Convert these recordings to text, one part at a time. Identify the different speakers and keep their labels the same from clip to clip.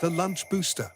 Speaker 1: The Lunch Booster.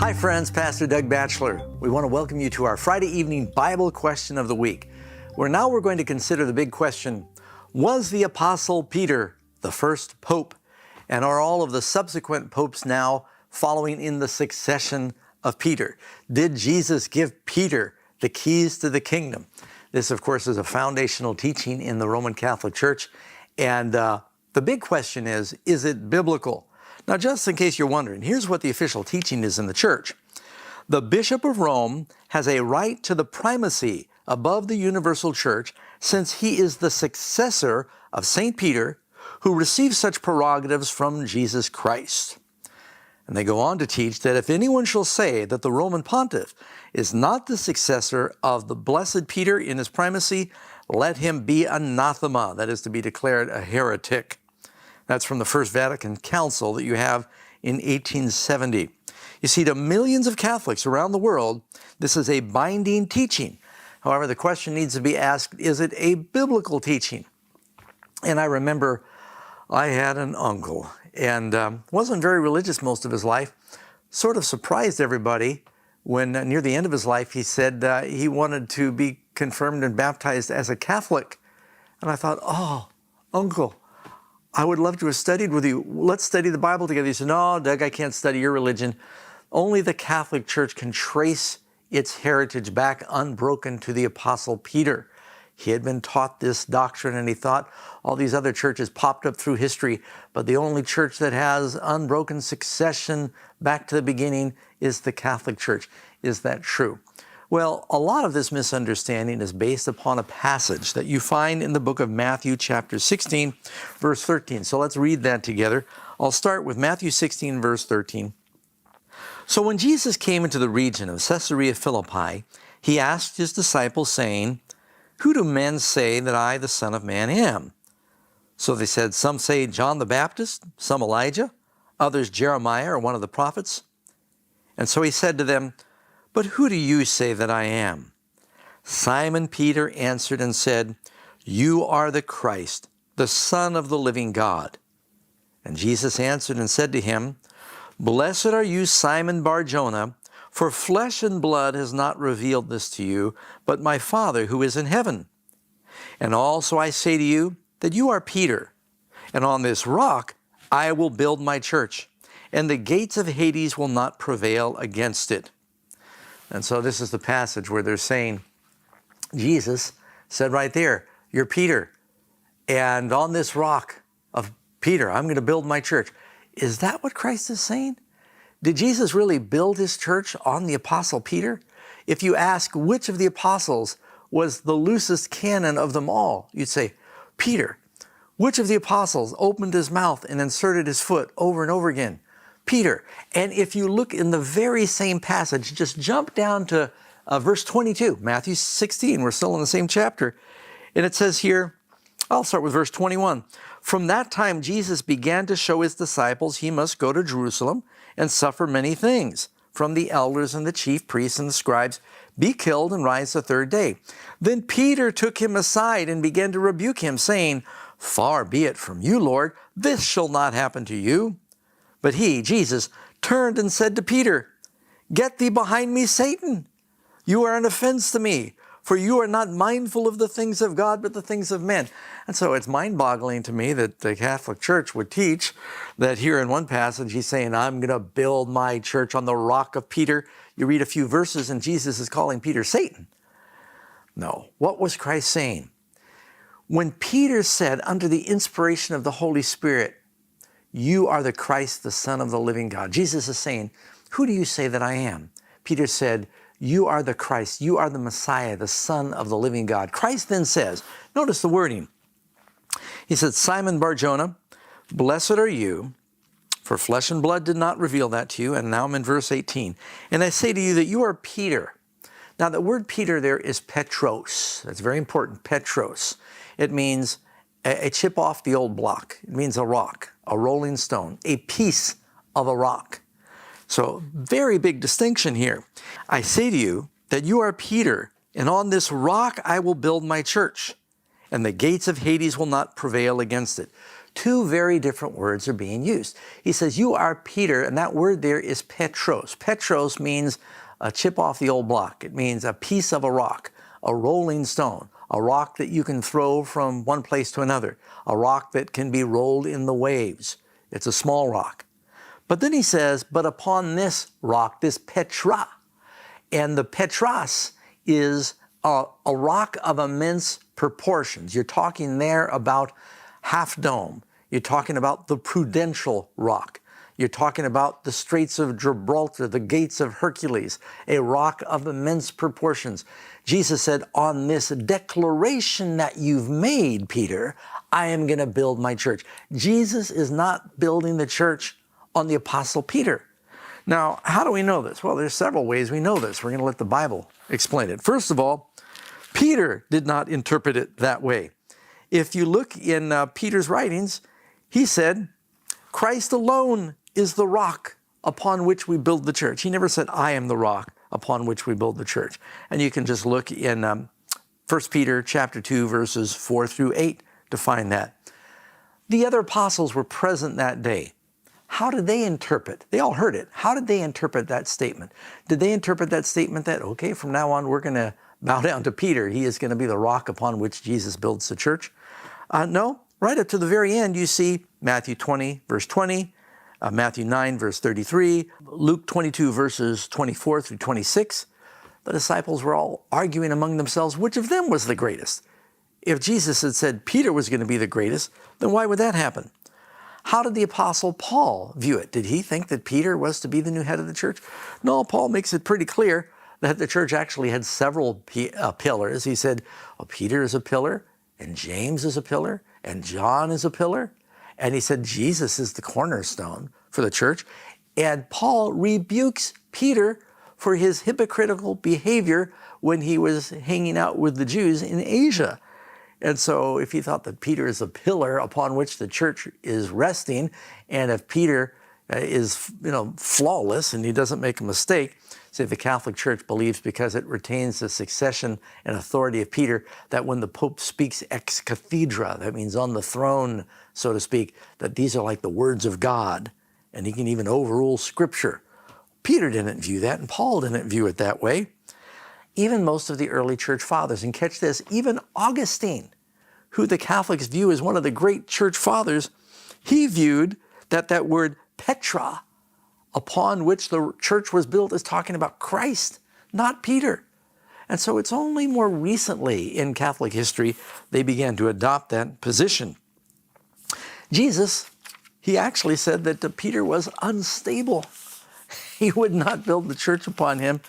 Speaker 2: Hi friends, Pastor Doug Batchelor. We want to welcome you to our Friday evening Bible question of the week, where now we're going to consider the big question, was the Apostle Peter the first pope? And are all of the subsequent popes now following in the succession of Peter? Did Jesus give Peter the keys to the kingdom? This, of course, is a foundational teaching in the Roman Catholic Church. And the big question is it biblical? Now, just in case you're wondering, here's what the official teaching is in the church. The Bishop of Rome has a right to the primacy above the universal church since he is the successor of St. Peter, who received such prerogatives from Jesus Christ. And they go on to teach that if anyone shall say that the Roman pontiff is not the successor of the blessed Peter in his primacy, let him be anathema, that is to be declared a heretic. That's from the First Vatican Council that you have in 1870. You see, to millions of Catholics around the world, this is a binding teaching. However, the question needs to be asked, is it a biblical teaching? And I remember I had an uncle, and wasn't very religious most of his life, sort of surprised everybody when near the end of his life he said he wanted to be confirmed and baptized as a Catholic. And I thought, oh, uncle, I would love to have studied with you. Let's study the Bible together. He said, no, Doug, I can't study your religion. Only the Catholic Church can trace its heritage back unbroken to the Apostle Peter. He had been taught this doctrine, and he thought all these other churches popped up through history, but the only church that has unbroken succession back to the beginning is the Catholic Church. Is that true? Well, a lot of this misunderstanding is based upon a passage that you find in the book of Matthew chapter 16, verse 13. So let's read that together. I'll start with Matthew 16, verse 13. So when Jesus came into the region of Caesarea Philippi, he asked his disciples, saying, who do men say that I, the Son of Man, am? So they said, some say John the Baptist, some Elijah, others Jeremiah or one of the prophets. And so he said to them, but who do you say that I am? Simon Peter answered and said, you are the Christ, the Son of the living God. And Jesus answered and said to him, blessed are you, Simon Bar-Jonah, for flesh and blood has not revealed this to you, but my Father who is in heaven. And also I say to you that you are Peter, and on this rock I will build my church, and the gates of Hades will not prevail against it. And so this is the passage where they're saying, Jesus said right there, you're Peter, and on this rock of Peter, I'm going to build my church. Is that what Christ is saying? Did Jesus really build his church on the Apostle Peter? If you ask which of the apostles was the loosest cannon of them all, you'd say, Peter. Which of the apostles opened his mouth and inserted his foot over and over again? Peter. And if you look in the very same passage, just jump down to verse 22, Matthew 16, we're still in the same chapter. And it says here, I'll start with verse 21. From that time, Jesus began to show his disciples he must go to Jerusalem and suffer many things from the elders and the chief priests and the scribes, be killed and rise the third day. Then Peter took him aside and began to rebuke him, saying, far be it from you, Lord, this shall not happen to you. But he, Jesus, turned and said to Peter, get thee behind me, Satan. You are an offense to me, for you are not mindful of the things of God, but the things of men. And so it's mind-boggling to me that the Catholic Church would teach that here in one passage, he's saying, I'm going to build my church on the rock of Peter. You read a few verses and Jesus is calling Peter Satan. No. What was Christ saying? When Peter said, under the inspiration of the Holy Spirit, you are the Christ, the Son of the living God. Jesus is saying, who do you say that I am? Peter said, you are the Christ, you are the Messiah, the Son of the living God. Christ then says, notice the wording. He said, Simon Bar-Jonah, blessed are you, for flesh and blood did not reveal that to you. And now I'm in verse 18. And I say to you that you are Peter. Now the word Peter there is Petros. That's very important, Petros. It means a chip off the old block. It means a rock, a rolling stone, a piece of a rock. So very big distinction here. I say to you that you are Peter, and on this rock I will build my church, and the gates of Hades will not prevail against it. Two very different words are being used. He says, you are Peter, and that word there is Petros. Petros means a chip off the old block. It means a piece of a rock, a rolling stone, a rock that you can throw from one place to another, a rock that can be rolled in the waves. It's a small rock. But then he says, but upon this rock, this Petra, and the Petros is a rock of immense proportions. You're talking there about Half Dome. You're talking about the Prudential Rock. You're talking about the Straits of Gibraltar, the Gates of Hercules, a rock of immense proportions. Jesus said, on this declaration that you've made, Peter, I am going to build my church. Jesus is not building the church on the Apostle Peter. Now, how do we know this? Well, there's several ways we know this. We're going to let the Bible explain it. First of all, Peter did not interpret it that way. If you look in Peter's writings, he said, Christ alone is the rock upon which we build the church. He never said, I am the rock upon which we build the church. And you can just look in 1 Peter chapter 2, verses 4 through 8 to find that. The other apostles were present that day. How did they interpret? They all heard it. How did they interpret that statement? Did they interpret that statement that, okay, from now on we're going to bow down to Peter. He is going to be the rock upon which Jesus builds the church? No. Right up to the very end, you see Matthew 20, verse 20, Matthew 9, verse 33, Luke 22, verses 24 through 26. The disciples were all arguing among themselves which of them was the greatest. If Jesus had said Peter was going to be the greatest, then why would that happen? How did the Apostle Paul view it? Did he think that Peter was to be the new head of the church? No, Paul makes it pretty clear that the church actually had several pillars. He said, well, Peter is a pillar, and James is a pillar, and John is a pillar. And he said Jesus is the cornerstone for the church. And Paul rebukes Peter for his hypocritical behavior when he was hanging out with the Jews in Asia. And so if he thought that Peter is a pillar upon which the church is resting, and if Peter is flawless and he doesn't make a mistake, say the Catholic Church believes because it retains the succession and authority of Peter, that when the Pope speaks ex cathedra, that means on the throne, so to speak, that these are like the words of God, and he can even overrule Scripture. Peter didn't view that, and Paul didn't view it that way. Even most of the early church fathers, and catch this, even Augustine, who the Catholics view as one of the great church fathers, he viewed that word Petra, upon which the church was built, is talking about Christ, not Peter. And so it's only more recently in Catholic history they began to adopt that position. Jesus, he actually said that Peter was unstable. He would not build the church upon him.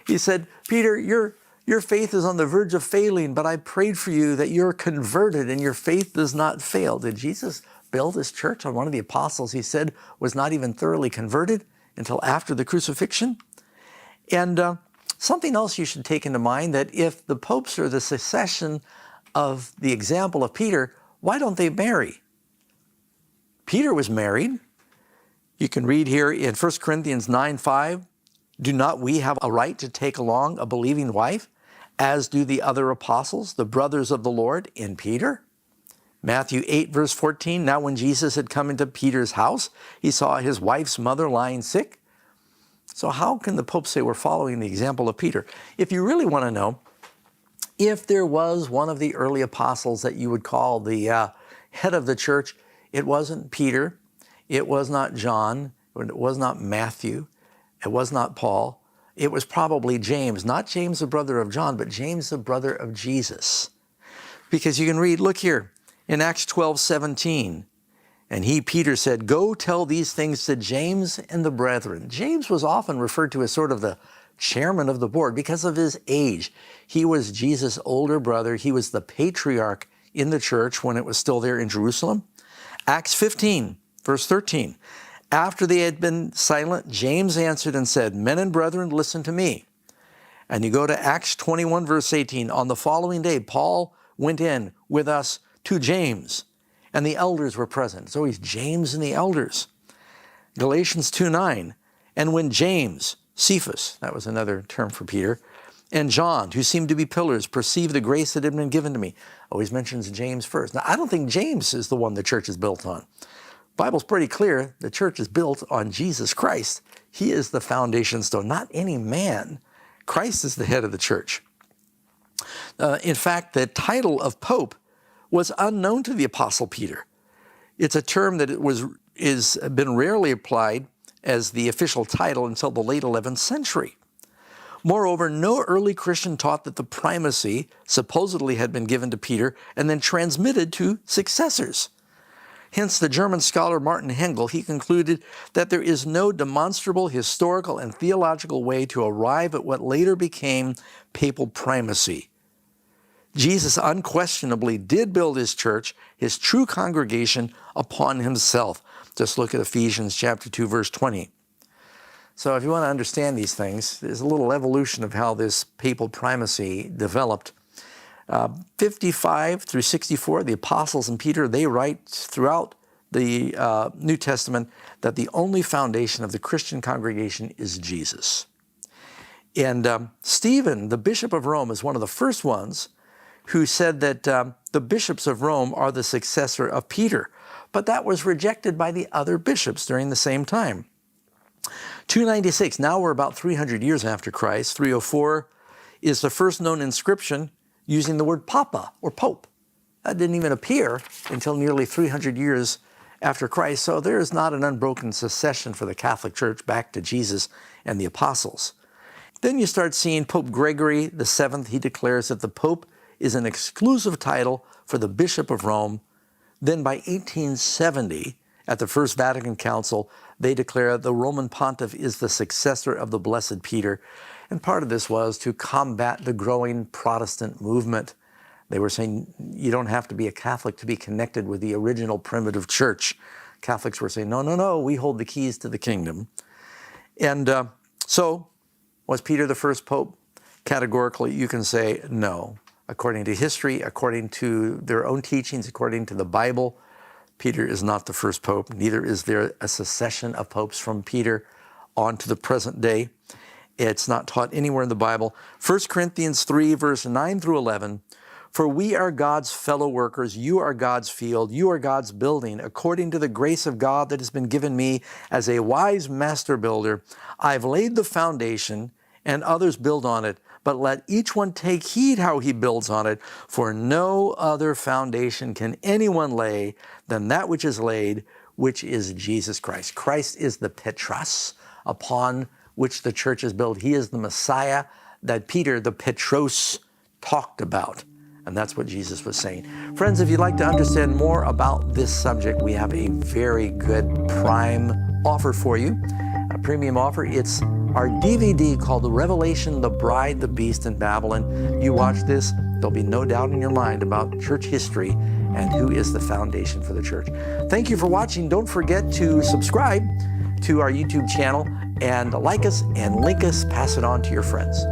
Speaker 2: He said, Peter, your faith is on the verge of failing, but I prayed for you that you're converted and your faith does not fail. Did Jesus build his church on one of the apostles he said was not even thoroughly converted until after the crucifixion? And something else you should take into mind, that if the popes are the succession of the example of Peter, why don't they marry? Peter was married. You can read here in 1 Corinthians 9:5, do not we have a right to take along a believing wife, as do the other apostles, the brothers of the Lord, in Peter? Matthew 8, verse 14, now when Jesus had come into Peter's house, he saw his wife's mother lying sick. So how can the Pope say we're following the example of Peter? If you really want to know, if there was one of the early apostles that you would call the head of the church, it wasn't Peter, it was not John, it was not Matthew, it was not Paul. It was probably James, not James the brother of John, but James the brother of Jesus. Because you can read, look here, in Acts 12:17, and he, Peter, said, go tell these things to James and the brethren. James was often referred to as sort of the chairman of the board because of his age. He was Jesus' older brother. He was the patriarch in the church when it was still there in Jerusalem. Acts 15, verse 13. After they had been silent, James answered and said, men and brethren, listen to me. And you go to Acts 21, verse 18. On the following day, Paul went in with us to James, and the elders were present. So he's James and the elders. Galatians 2:9. And when James, Cephas, that was another term for Peter, and John, who seemed to be pillars, perceived the grace that had been given to me. Always mentions James first. Now, I don't think James is the one the church is built on. The Bible's pretty clear. The church is built on Jesus Christ. He is the foundation stone, not any man. Christ is the head of the church. In fact, the title of Pope was unknown to the Apostle Peter. It's a term that is been rarely applied as the official title until the late 11th century. Moreover, no early Christian taught that the primacy supposedly had been given to Peter and then transmitted to successors. Hence, the German scholar Martin Hengel, he concluded that there is no demonstrable historical and theological way to arrive at what later became papal primacy. Jesus unquestionably did build his church, his true congregation, upon himself. Just look at Ephesians chapter 2, verse 20. So if you want to understand these things, there's a little evolution of how this papal primacy developed. 55 through 64, the apostles and Peter, they write throughout the New Testament that the only foundation of the Christian congregation is Jesus. And Stephen, the Bishop of Rome, is one of the first ones who said that the bishops of Rome are the successor of Peter. But that was rejected by the other bishops during the same time. 296, now we're about 300 years after Christ. 304 is the first known inscription using the word Papa or Pope. That didn't even appear until nearly 300 years after Christ. So there is not an unbroken succession for the Catholic Church back to Jesus and the apostles. Then you start seeing Pope Gregory VII. He declares that the Pope is an exclusive title for the Bishop of Rome. Then by 1870, at the First Vatican Council, they declare the Roman Pontiff is the successor of the Blessed Peter. And part of this was to combat the growing Protestant movement. They were saying you don't have to be a Catholic to be connected with the original primitive church. Catholics were saying, no, no, no, we hold the keys to the kingdom. And so was Peter the first pope? Categorically, you can say no. According to history, according to their own teachings, according to the Bible, Peter is not the first pope. Neither is there a succession of popes from Peter on to the present day. It's not taught anywhere in the Bible. 1 Corinthians 3, verse 9 through 11, for we are God's fellow workers, you are God's field, you are God's building. According to the grace of God that has been given me as a wise master builder, I've laid the foundation and others build on it. But let each one take heed how he builds on it, for no other foundation can anyone lay than that which is laid, which is Jesus Christ. Christ is the Petros upon which the church is built. He is the Messiah that Peter, the Petros, talked about. And that's what Jesus was saying. Friends, if you'd like to understand more about this subject, we have a very good prime offer for you, a premium offer. It's our DVD called The Revelation, the Bride, the Beast, and Babylon. You watch this, there'll be no doubt in your mind about church history and who is the foundation for the church. Thank you for watching. Don't forget to subscribe to our YouTube channel and like us and link us, pass it on to your friends.